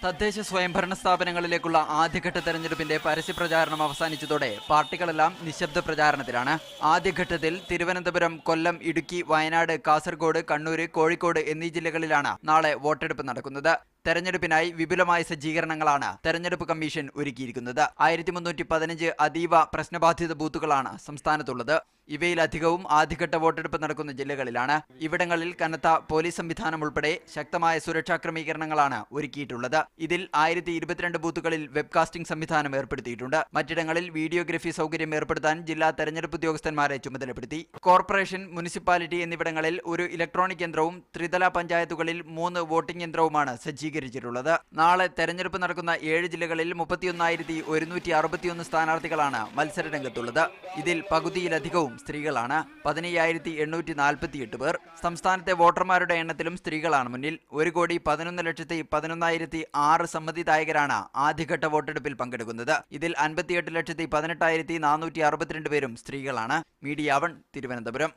തദ്ദേശ സ്വയംഭരണ സ്ഥാപനങ്ങളിലേക്കുള്ള ആദ്യഘട്ട തെരഞ്ഞെടുപ്പിന്റെ പരസ്യപ്രചാരണം അവസാനിച്ചതോടെ പാർട്ടികളെല്ലാം നിശബ്ദ പ്രചാരണത്തിലാണ്. ആദ്യഘട്ടത്തിൽ തിരുവനന്തപുരം, കൊല്ലം, ഇടുക്കി, വയനാട്, കാസർഗോഡ്, കണ്ണൂർ, കോഴിക്കോട് എന്നീ ജില്ലകളിലാണ് നാളെ വോട്ടെടുപ്പ് നടക്കുന്നത്. തെരഞ്ഞെടുപ്പിനായി വിപുലമായ സജ്ജീകരണങ്ങളാണ് തെരഞ്ഞെടുപ്പ് കമ്മീഷൻ ഒരുക്കിയിരിക്കുന്നത്. 1315 അതീവ പ്രശ്നബാധിത ബൂത്തുകളാണ് സംസ്ഥാനത്തുള്ളത്. ഇവയിലധികവും ആദ്യഘട്ട വോട്ടെടുപ്പ് നടക്കുന്ന ജില്ലകളിലാണ്. ഇവിടങ്ങളിൽ കനത്ത പോലീസ് സംവിധാനം ഉൾപ്പെടെ ശക്തമായ സുരക്ഷാ ക്രമീകരണങ്ങളാണ് ഒരുക്കിയിട്ടുള്ളത്. ഇതിൽ 1022 ബൂത്തുകളിൽ വെബ്കാസ്റ്റിംഗ് സംവിധാനം ഏർപ്പെടുത്തിയിട്ടുണ്ട്. മറ്റിടങ്ങളിൽ വീഡിയോഗ്രഫി സൗകര്യം ഏർപ്പെടുത്താൻ ജില്ലാ തെരഞ്ഞെടുപ്പ് ഉദ്യോഗസ്ഥന്മാരെ ചുമതലപ്പെടുത്തി. കോർപ്പറേഷൻ, മുനിസിപ്പാലിറ്റി എന്നിവിടങ്ങളിൽ ഒരു ഇലക്ട്രോണിക് യന്ത്രവും ത്രിതല പഞ്ചായത്തുകളിൽ 3 വോട്ടിംഗ് യന്ത്രവുമാണ് സജ്ജീകരിച്ചിട്ടുള്ളത്. നാളെ തെരഞ്ഞെടുപ്പ് നടക്കുന്ന 7 ജില്ലകളിൽ 31,161 സ്ഥാനാർത്ഥികളാണ് മത്സരരംഗത്തുള്ളത്. ഇതിൽ പകുതിയിലധികവും സ്ത്രീകളാണ്. 15,848 പേർ. സംസ്ഥാനത്തെ വോട്ടർമാരുടെ എണ്ണത്തിലും സ്ത്രീകളാണ് മുന്നിൽ. 1,11,11,006 സമ്മതിദായകരാണ് ആദ്യഘട്ട വോട്ടെടുപ്പിൽ പങ്കെടുക്കുന്നത്. ഇതിൽ 58,18,462 പേരും സ്ത്രീകളാണ്. മീഡിയ 1 തിരുവനന്തപുരം.